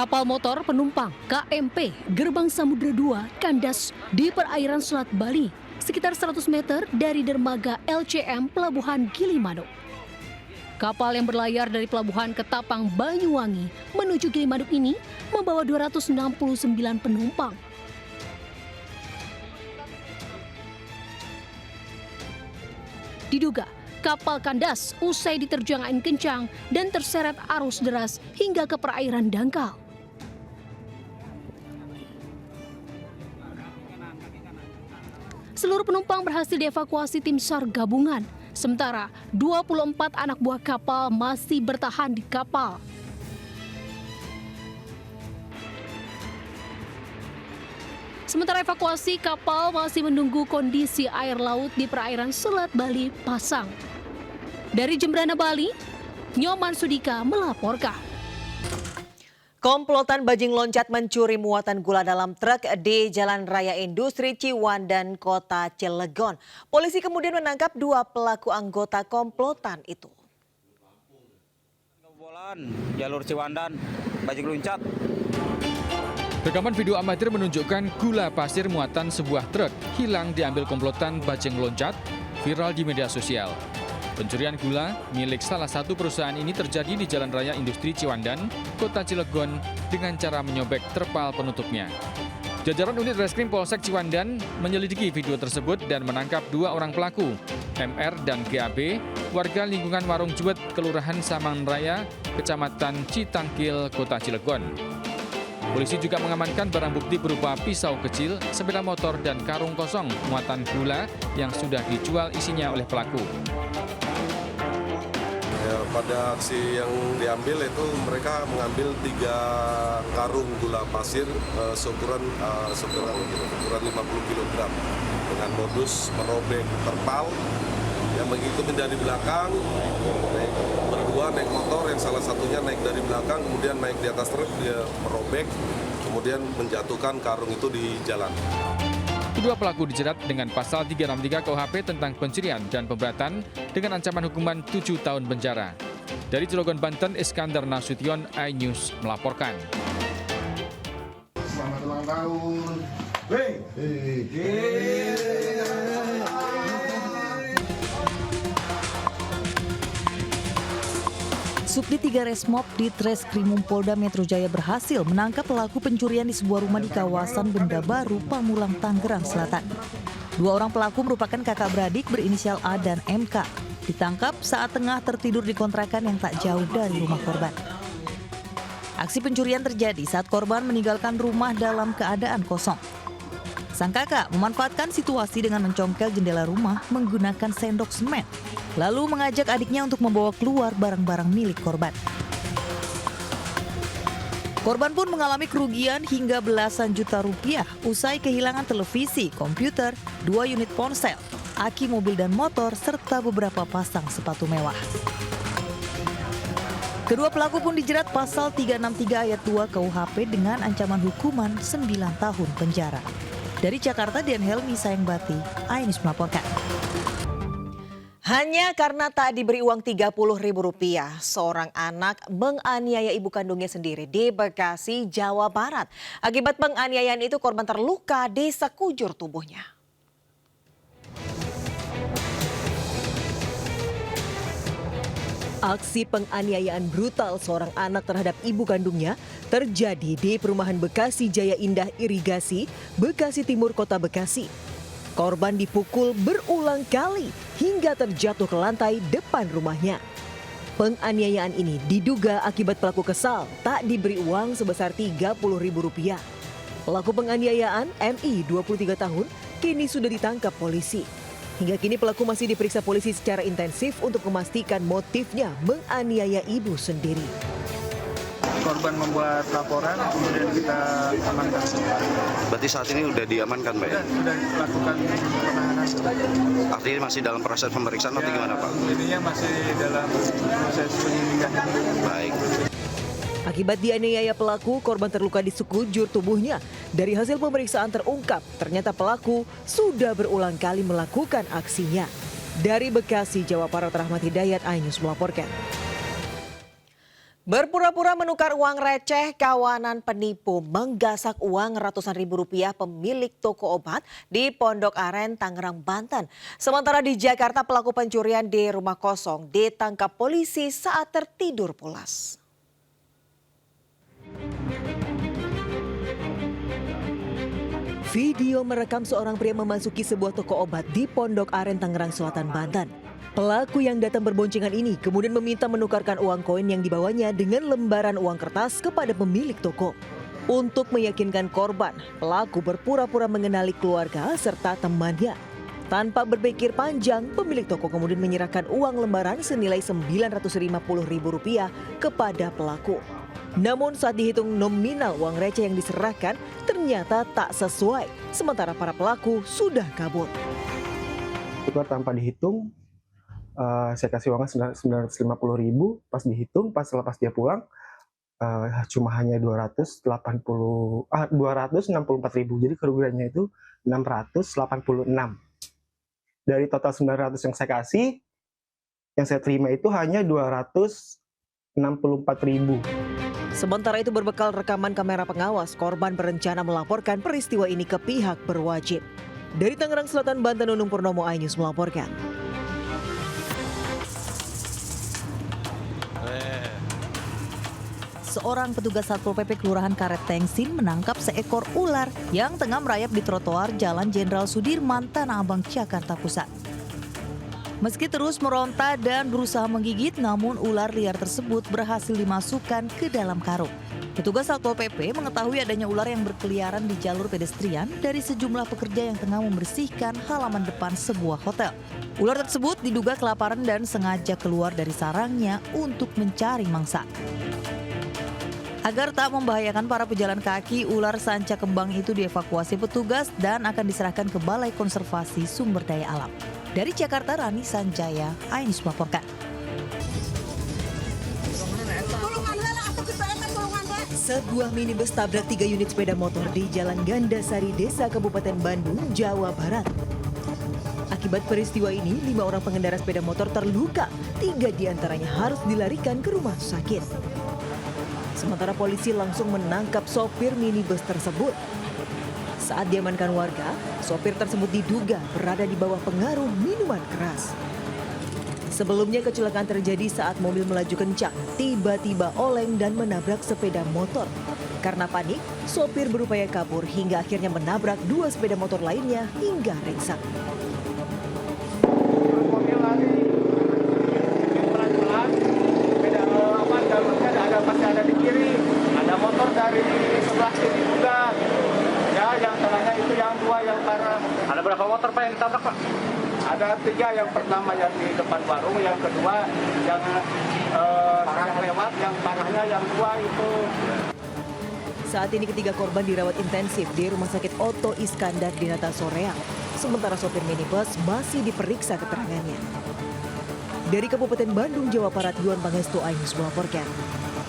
Kapal motor penumpang KMP Gerbang Samudra 2 kandas di perairan Selat Bali sekitar 100 meter dari dermaga LCM Pelabuhan Gilimanuk. Kapal yang berlayar dari Pelabuhan Ketapang Banyuwangi menuju Gilimanuk ini membawa 269 penumpang. Diduga kapal kandas usai diterjang angin kencang dan terseret arus deras hingga ke perairan dangkal. Seluruh penumpang berhasil dievakuasi tim SAR gabungan, sementara 24 anak buah kapal masih bertahan di kapal. Sementara evakuasi kapal masih menunggu kondisi air laut di perairan Selat Bali pasang. Dari Jembrana, Bali, Nyoman Sudika melaporkan. Komplotan bajing loncat mencuri muatan gula dalam truk di Jalan Raya Industri Ciwandan, Kota Cilegon. Polisi kemudian menangkap 2 pelaku anggota komplotan itu. Jalur Ciwandan, bajing loncat. Rekaman video amatir menunjukkan gula pasir muatan sebuah truk hilang diambil komplotan bajing loncat viral di media sosial. Pencurian gula milik salah satu perusahaan ini terjadi di Jalan Raya Industri Ciwandan, Kota Cilegon dengan cara menyobek terpal penutupnya. Jajaran unit reskrim Polsek Ciwandan menyelidiki video tersebut dan menangkap 2 orang pelaku, MR dan GAB, warga lingkungan Warung Juwet, Kelurahan Saman Raya, Kecamatan Citangkil, Kota Cilegon. Polisi juga mengamankan barang bukti berupa pisau kecil, sepeda motor, dan karung kosong muatan gula yang sudah dijual isinya oleh pelaku. Ya, pada aksi yang diambil itu mereka mengambil 3 karung gula pasir seukuran 50 kg dengan modus merobek terpal yang mengikuti dari belakang, berdua naik motor, yang salah satunya naik dari belakang, kemudian naik di atas truk, dia merobek, kemudian menjatuhkan karung itu di jalan. Kedua pelaku dijerat dengan pasal 363 KUHP tentang pencurian dan pemberatan dengan ancaman hukuman 7 tahun penjara. Dari Cilegon, Banten, Iskandar Nasution, iNews melaporkan. Selamat ulang tahun. Subdit 3 Resmob di Treskrimum Polda Metro Jaya berhasil menangkap pelaku pencurian di sebuah rumah di kawasan Benda Baru, Pamulang, Tangerang Selatan. 2 orang pelaku merupakan kakak beradik berinisial A dan MK. Ditangkap saat tengah tertidur di kontrakan yang tak jauh dari rumah korban. Aksi pencurian terjadi saat korban meninggalkan rumah dalam keadaan kosong. Sang kakak memanfaatkan situasi dengan mencongkel jendela rumah menggunakan sendok semen, lalu mengajak adiknya untuk membawa keluar barang-barang milik korban. Korban pun mengalami kerugian hingga belasan juta rupiah usai kehilangan televisi, komputer, 2 unit ponsel, aki mobil dan motor, serta beberapa pasang sepatu mewah. Kedua pelaku pun dijerat pasal 363 ayat 2 KUHP dengan ancaman hukuman 9 tahun penjara. Dari Jakarta, Dian Helmi Sayangbati, iNews melaporkan. Hanya karena tak diberi uang Rp30.000, seorang anak menganiaya ibu kandungnya sendiri di Bekasi, Jawa Barat. Akibat penganiayaan itu korban terluka di sekujur tubuhnya. Aksi penganiayaan brutal seorang anak terhadap ibu kandungnya terjadi di perumahan Bekasi Jaya Indah Irigasi, Bekasi Timur, Kota Bekasi. Korban dipukul berulang kali hingga terjatuh ke lantai depan rumahnya. Penganiayaan ini diduga akibat pelaku kesal tak diberi uang sebesar Rp30.000. Pelaku penganiayaan, MI 23 tahun, kini sudah ditangkap polisi. Hingga kini pelaku masih diperiksa polisi secara intensif untuk memastikan motifnya menganiaya ibu sendiri. Korban membuat laporan, kemudian kita amankan. Berarti saat ini sudah diamankan, Pak? Sudah lakukan penahanan. Artinya masih dalam proses pemeriksaan atau gimana, Pak? Ininya masih dalam proses penyidikan. Baik. Akibat dianiaya pelaku, korban terluka di sekujur tubuhnya. Dari hasil pemeriksaan terungkap, ternyata pelaku sudah berulang kali melakukan aksinya. Dari Bekasi, Jawa Barat, Rahmat Hidayat, iNews melaporkan. Berpura-pura menukar uang receh, kawanan penipu menggasak uang ratusan ribu rupiah pemilik toko obat di Pondok Aren, Tangerang, Banten. Sementara di Jakarta, pelaku pencurian di rumah kosong ditangkap polisi saat tertidur pulas. Video merekam seorang pria memasuki sebuah toko obat di Pondok Aren, Tangerang Selatan, Banten. Pelaku yang datang berboncengan ini kemudian meminta menukarkan uang koin yang dibawanya dengan lembaran uang kertas kepada pemilik toko. Untuk meyakinkan korban, pelaku berpura-pura mengenali keluarga serta temannya. Tanpa berpikir panjang, pemilik toko kemudian menyerahkan uang lembaran senilai Rp950.000 kepada pelaku. Namun saat dihitung nominal uang receh yang diserahkan ternyata tak sesuai, sementara para pelaku sudah kabur. Tukar tanpa dihitung, saya kasih uangnya Rp950.000, pas dihitung, pas lepas dia pulang, cuma hanya Rp264.000, jadi kerugiannya itu Rp686. Dari total 900 yang saya kasih, yang saya terima itu hanya Rp264.000. Sementara itu berbekal rekaman kamera pengawas, korban berencana melaporkan peristiwa ini ke pihak berwajib. Dari Tangerang Selatan, Banten, Nunung Purnomo, iNews melaporkan. Seorang petugas Satpol PP Kelurahan Karet Tengsin menangkap seekor ular yang tengah merayap di trotoar Jalan Jenderal Sudirman, Tanah Abang, Jakarta Pusat. Meski terus meronta dan berusaha menggigit, namun ular liar tersebut berhasil dimasukkan ke dalam karung. Petugas Satpol PP mengetahui adanya ular yang berkeliaran di jalur pedestrian dari sejumlah pekerja yang tengah membersihkan halaman depan sebuah hotel. Ular tersebut diduga kelaparan dan sengaja keluar dari sarangnya untuk mencari mangsa. Agar tak membahayakan para pejalan kaki, ular sanca kembang itu dievakuasi petugas dan akan diserahkan ke Balai Konservasi Sumber Daya Alam. Dari Jakarta, Rani Sanjaya, iNews melaporkan. Sebuah minibus tabrak 3 unit sepeda motor di Jalan Gandasari, Desa Kabupaten Bandung, Jawa Barat. Akibat peristiwa ini, 5 orang pengendara sepeda motor terluka, 3 diantaranya harus dilarikan ke rumah sakit. Sementara polisi langsung menangkap sopir minibus tersebut. Saat diamankan warga, sopir tersebut diduga berada di bawah pengaruh minuman keras. Sebelumnya kecelakaan terjadi saat mobil melaju kencang, tiba-tiba oleng dan menabrak sepeda motor. Karena panik, sopir berupaya kabur hingga akhirnya menabrak 2 sepeda motor lainnya hingga ringsek. Mobil lari pelan-pelan, jalurnya masih ada di kiri, ada motor dari sebelah sini juga. Ya, yang tengahnya itu yang 2 yang parah. Ada berapa motor Pak yang ditabrak Pak? Ada 3, yang pertama yang di depan warung, yang kedua yang parah lewat, yang parahnya yang 2 itu. Saat ini ketiga korban dirawat intensif di Rumah Sakit Otto Iskandar di Nata Soreang. Sementara sopir minibus masih diperiksa keterangannya. Dari Kabupaten Bandung, Jawa Barat, Yuan Pangestu, iNews melaporkan.